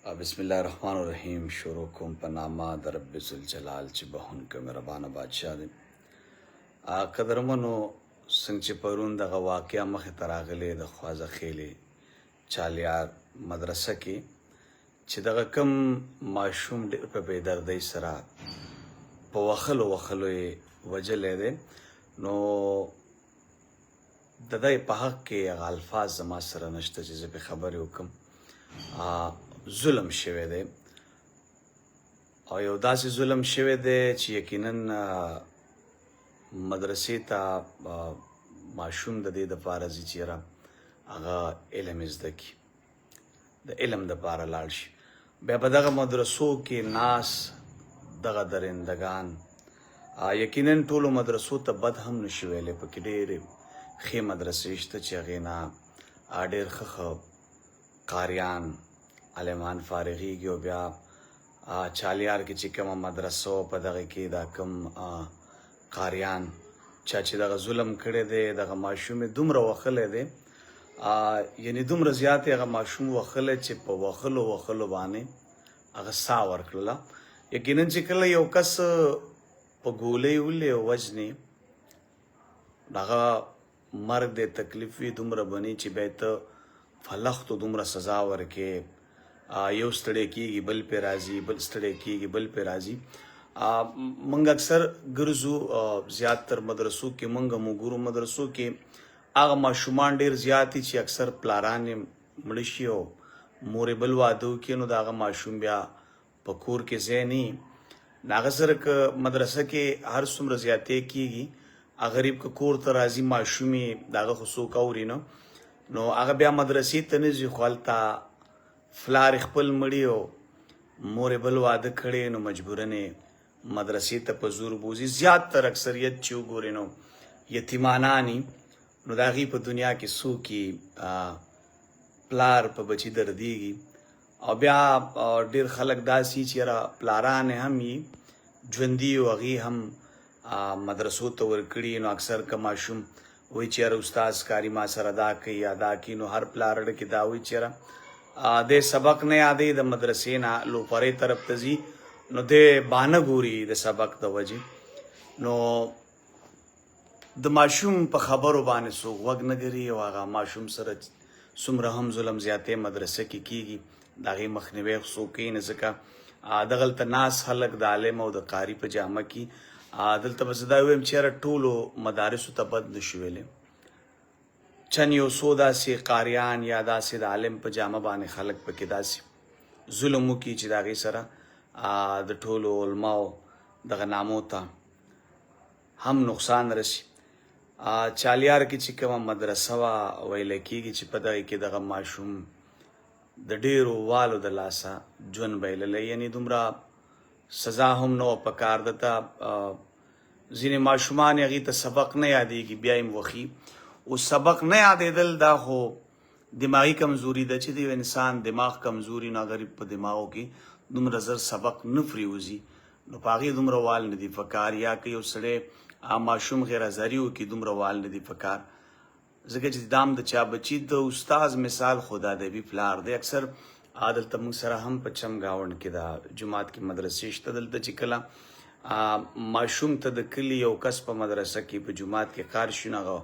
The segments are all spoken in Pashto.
بسم الله الرحمن الرحیم. شروع کوم په نامه د رب ذوالجلال چې بخښونکی مهربانه بادشاه دی. قدرمنو، څنګه چې پرون دغه واقعه مخې ته راغلې د خوازه خیلې چالیار مدرسه کې چې دغه کم ماشوم ډېر په بېدردۍ سره په وخلو یې وجلی دی، نو د دی په حق کې هغه الفاظ زما سره نشته چې زه پرې خبرې وکړم. ظلم شوی دی او یو داسې ظلم شوی دی چې یقینا مدرسې ته ماشوم د دې دپاره ځي چې یاره هغه علم یې زده کړي، د علم دپاره لاړ شي. بیا په دغه مدرسو کې ناس دغه درندګان یقینا ټولو مدرسو ته بد هم نشي ویلی، پکې ډېرې ښې مدرسې شته چې هغې نه ډېر ښه قاریان عالمان فارغیږي. او بیا چالیار کې چې کومه مدرسه وه په دغه کې دا کوم قاریان چا چې دغه ظلم کړی دی، دغه ماشوم یې دومره وښلی دی، یعنې دومره زیات یې هغه ماشوم وښلی چې په وښلو باندې هغه ساه ورکړله. یقینا چې کله یو کس په ګولۍ ولې او وژنې، هغه مرګ دی، تکلیف وي دومره بني چې بیا ته فلختو دومره سزا ورکې، یو ستړی کېږي بل پې راځي، بل ستړی کېږي بل پې راځي. موږ اکثر ګرځو زیاتر مدرسو کې، موږ هم وګورو مدرسو کې هغه ماشومان ډېر زیات دي چې اکثر پلاران یې مړه شي او مور یې بل واده وکړي، نو د هغه ماشوم بیا په کور کې ځای نه وي. هغه سره که مدرسه کې هر څومره زیاتې کېږي، غریب که کور ته راځي ماشوم یې د هغه خو څوک اوري نه، نو هغه بیا مدرسې ته نه ځي، خو هلته فلار خپل مړي او مور یې بل واده کړی، نو مجبورن یې مدرسې ته په زور بوځي. زیاتر اکثریت چې وګورې نو یتیمانان یي، نو د هغې په دنیا کې څوک پلار په بچي دردېږي. او بیا ډېر خلک داسې چې یاره پلاران هم یي ژوندي او هغې هم مدرسو ته ورکړي، نو اکثر که ماشوم وایي چې یاره استاد کاري ما سره دا کوي یا دا کوي، نو هر پلار اړه کې دا وایي چې یاره دی سبق نه یادوي، د مدرسې نه لوپرۍ طرف ته ځي، نو دی بانه ګوري د سبق د وجې، نو د ماشوم په خبرو باندې څوک غوږ نه ګري. او هغه ماشوم سره څومره هم ظلم زیاتې مدرسه کې کېږي، د هغې مخنیوی څوک کوي نه، ځکه دغلته ناس خلک د عالم او د قاري په جامه کې دلته به زه دا ووایم چې یاره ټولو مدارسو ته بد نشو ویلی، چند یو څو داسې قاریان یا داسې د عالم په جامه باندې خلک پکې داسې ظلم وکړي چې د هغې سره د ټولو علماو دغه نامو ته هم نقصان رسي. چالیار کې چې کومه مدرسه وه ویلی کېږي چې په دغې کې دغه ماشوم د ډېرو والو د لاسه ژوند بایللی، یعنې دومره سزا هم نه وه په کار دته. ځینې ماشومان هغې ته سبق نه یادېږي، بیا یې وخي. او سبق نه یادېدل دا خو دماغي کمزوري ده چې د یو انسان دماغ کمزوري، نو غریب په دماغو کې دومره زر سبق نه پرېوځي، نو په هغې دومره وال نه دي پکار. یا که یو سړی ماشوم غیرازاري وکړي، دومره وال نه دي پکار، ځکه چې دا هم د چا بچي د استاز مثال خو د ادبي پلار دی. اکثر دلته موږ سره هم په چم ګاونډ کې دا جومات کې مدرسې شته، دلته چې کله ماشوم ته د کلي یو کس په مدرسه کې په جومات کې کار شي، نو هغه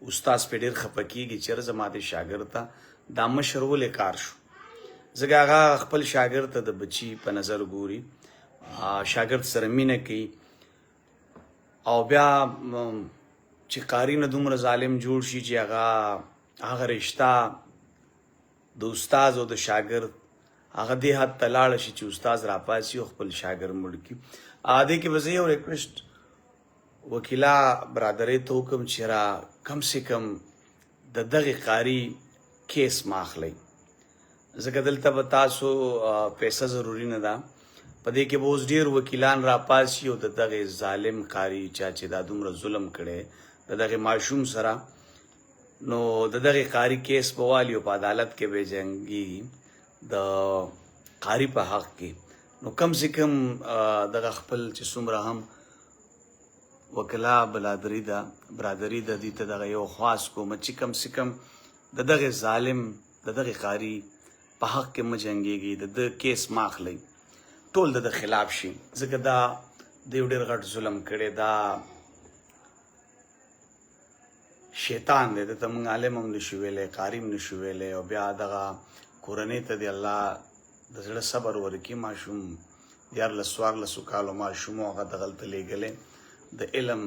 استاز پې ډېر خفه کېږي چې زما د شاګرد ته دا مشر ولې کار شو، ځکه هغه خپل شاګرد ته د بچي په نظر ګوري، شاګرد سره مینه کوي. او بیا چې قاري نه دومره ظالم جوړ شي چې هغه رشته د استاز او د شاګرد هغه دې حد ته لاړه شي چې استاز راپاسي او خپل شاګرد مړ کړي. دې کې به زه یو ریکویسټ وکیلا برادرۍ ته وکړم چې را کم سے کم د دغې قاري کیس ما اخلئ، ځکه دلته به تاسو پیسه ضروري نه ده، په دې کې به اوس ډېر وکیلان راپاسي او د دغې ظالم قاري چا چې دا دومره ظلم کړی د دغې ماشوم سره، نو د دغې قاري کیس به والي او په عدالت کې به جنګېږي د قاري په حق کې. نو کم سے کم دغه خپل چې څومره هم وکلا برادري ده دوی ته دغه یو خواست کوم چې کم سے کم د دغې ظالم د دغې قاري په حق کې مه جنګېږئ، د کیس مه اخلئ، ټول د خلاف شي. ځکه دا د یو ډېر غټ ظلم کړی، دا شیطان دی، دته موږ عالم هم نشو ویلی، قاري هم نشو ویلی. او بیا دغه کورنۍ ته دی الله د زړه صبر ورکړي. ماشوم 14 کالو ماشوم و، هغه دغلته لیږلی د علم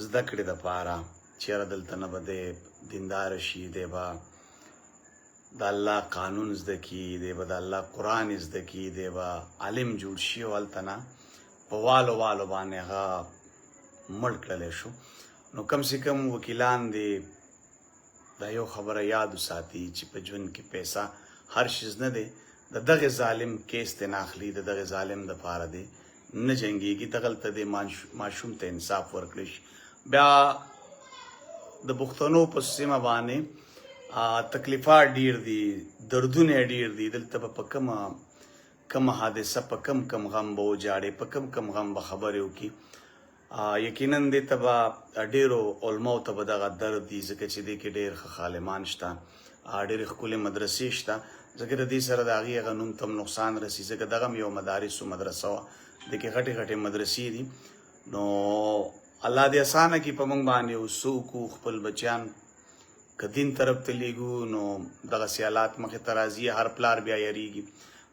زده کړې دپاره، چېرې دلته نه به دی دینداره شي، دی به د الله قانون زده کړي، دی به د الله قرآن زده کړي، دی به عالم جوړ شي. او هلته نه په والو والو باندې هغه مړ کړلی شو. نو کم سے کم وکیلان دی دا یو خبره یاد وساتي چې په ژوند کې پیسه هر شیز نه دی. د دغه ظالم کیس ته نه اخلي، د دغه ظالم دپاره دی نه جنګېږي، دغلته دی ماشوم ته انصاف ورکړی شي. بیا د پښتنو په سیمه باندې تکلیفات ډیر دي، دردونه ډیر دي. دلته به په کم حادثه په کم غم به وجاړې، په کم غم به خبرې وکړي. یقینا دې ته به ډېرو علماو ته به دغه درد دي، ځکه چې دې کې ډېر ښه عالمان شته، ډېرې ښکلې مدرسې شته. ځکه د دې سره د هغې هغه نوم ته هم نقصان رسي، ځکه دغه هم یو مدارسو مدرسه وه، دې کې غټې مدرسې دي. نو الله دې اسانه کړي په موږ باندې، اوس وکړو خپل بچیان که دین طرف ته لیږو، نو دغه سیالات مخې ته راځي، هر پلار بیا یریږي.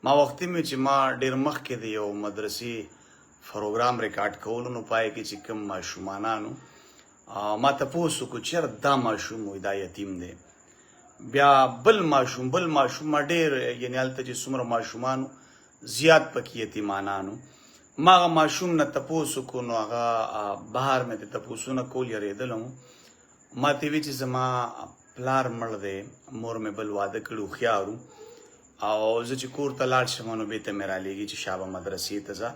ما وختي مې چې ما ډېر مخکې د یو مدرسې پروګرام ریکارډ کولو، نو پای کې چې کوم ماشومانانو ما تپوس وکړو چېرې دا ماشوم وایي دا یتیم دی. بیا بل ماشوم ما ډېر یعنې هلته چې څومره ماشومانو زیات پکې یتیمانانو، ما هغه ماشوم نه تپوس وکړو. نو هغه بهر مې د تپوسونه کول یېرېدلم. ما ته وی چې زما پلار مړ دی، مور مې بل واده کړی، هوښیار و، او زه چې کور ته لاړ شم نو بېرته مې رالیږي چې شابه مدرسې ته ځه.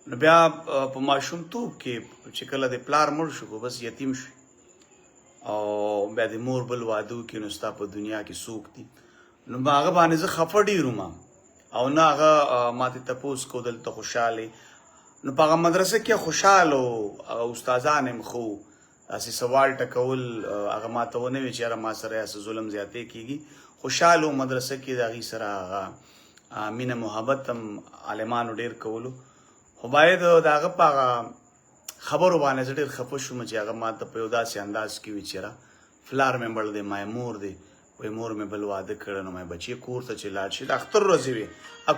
نو بیا په ماشومتوب کې چې کله د پلار مړ شو، خو بس یتیم شو، او بیا د مور بل واده وکړي، نو ستا په دنیا کې څوک دي؟ نو هغه باندې زه خفه ډېر وم، او نه هغه ماته تپوس کو دلته خوشحالې. نو په هغه مدرسه کې خوشحال و، استادان هم ښه و، داسې سوال ټکول هغه ماته ونه وي چې یاره ما سره یاسې ظلم زیاتې کېږي. خوشحال و مدرسه کې، د هغې سره هغه مینه محبت هم عالمانو ډېر کولو. خو باید د هغه په هغه خبرو باندې زه ډېر خفه شوم چې هغه ماته په یو داسې انداز کې وي چې یاره فلار مې مړ دی، ما مور دی، وایي مور مې بل واده کړی، نو ما بچې کور ته چې لاړ شي، د اختر ورځې وې،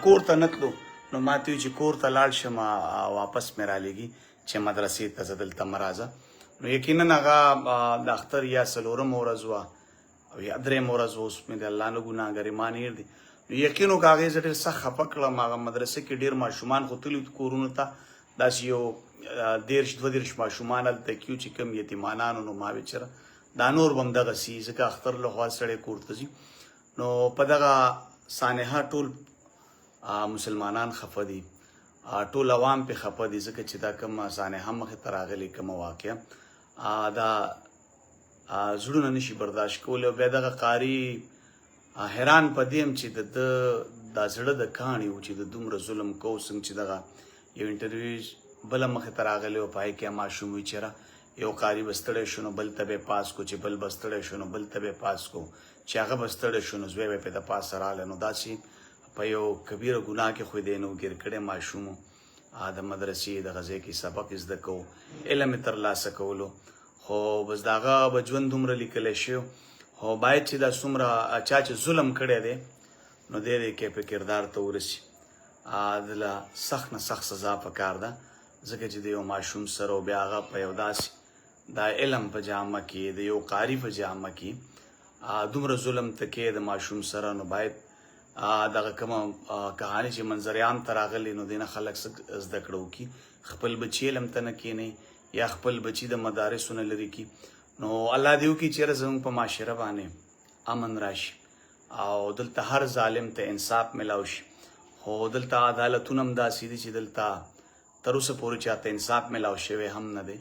کور ته نه تلو. نو ما ته وي چې کور ته لاړ شم، واپس مې رالیږي چې مدرسې ته زه دلته مه راځه. نو یقینا هغه د اختر یا 4مه ورځ وه او یا 3مه ورځ وه، اوس مې د الله نه ګناهګار ایمان هېر دی. نو یقین وکړه هغې زه ډېر سخت خفه کړم. هغه مدرسه کې ډېر ماشومان خو تلي کورونو ته، داسې یو 12 ماشومان هلته کې چې کوم یتیمانانو. نو ما وی چېره دا نور به هم دغسې وي، ځکه اختر له خوا سړی کور ته ځي. نو په دغه سانحه ټول مسلمانان خفه دي، ټول عوام پې خفه دي، ځکه چې دا کومه سانحه مخې ته راغلې، کومه واقعه دا زړونه نشي برداشت کولی. او بیا دغه قاري حیران په دې یم چې دا زړه د کاڼي و چې د دومره ظلم کو. څنګه چې دغه یو انټرویو بله مخې ته راغلی و، په هغې کې ماشوم وي چېره یو قاري به ستړی شو نو بل ته به یې پاس کو، چې بل به ستړی شو نو بل ته به یې پاس کو، چې هغه به ستړی شو نو زوی به پې د پاسه راغلی. نو داسې په یو کبیره ګناه کې خو دی نو ګیر کړی ماشوم و. د مدرسې دغه ځای کې سبق زده کوو، علم یې ترلاسه کولو، خو بس د هغه به ژوند دومره لیکلی شوی. خو باید چې دا څومره چا چې ظلم کړی دی، نو دی کې په کردار ته ورسي، دله سخت نه سخت سزا پکار ده. ځکه چې د یو ماشوم سره او بیا هغه په یو داسې د علم په جامه کې، د یو قاري په جامه کې دومره ظلم ته کې د ماشوم سره. نو باید دغه کومه کهاني چې منظریان ته راغلی، نو دی نه خلک څه زده کړه وکړي، خپل بچي علم ته نه کښېنوي یا خپل بچي د مدارسو نه لرې کړي. نو الله دې وکړي چېرې زموږ په معاشره باندې امن راشي، او دلته هر ظالم ته انصاف میلاو شي. خو دلته عدالتونه هم داسې دي چې دلته تر اوسه پورې چاته انصاف میلاو شوی هم نه دی.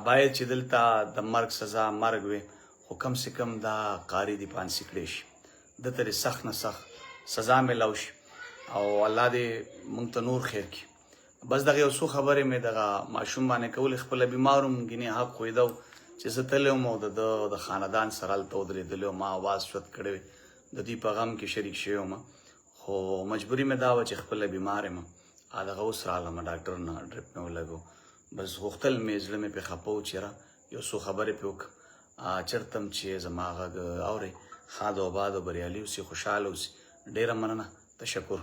باید چې دلته د مرګ سزا مرګ وي، خو کم سے کم دا قاري دې پانسي کړی شي، دته دې سخت نه سخت سزا میلاو شي، او الله دې موږ ته نور خیر کړي. بس دغه یو څو خبرې مې دغه ماشوم باندې کولې. خپله بیمار وم، ګینې حق خویده و چې زه تللی وم او د خاندان سره هلته ودرېدلی وم، ما اواز چوت کړی وی. د دوی په غم کې شریک شوی وم خو مجبوري مې دا وه چې خپله بیمار یم دغه اوس رالم ډاکټر نه ډریپ مې ولګو بس غوښتل مې زړه مې پرې خفه و چې یاره یو څو خبرې پرې وکړم چېرته هم چې زما غږ اورئ ښاد او آباد او بریالي اوسئ خوشحاله اوسئ ډېره مننه تشکر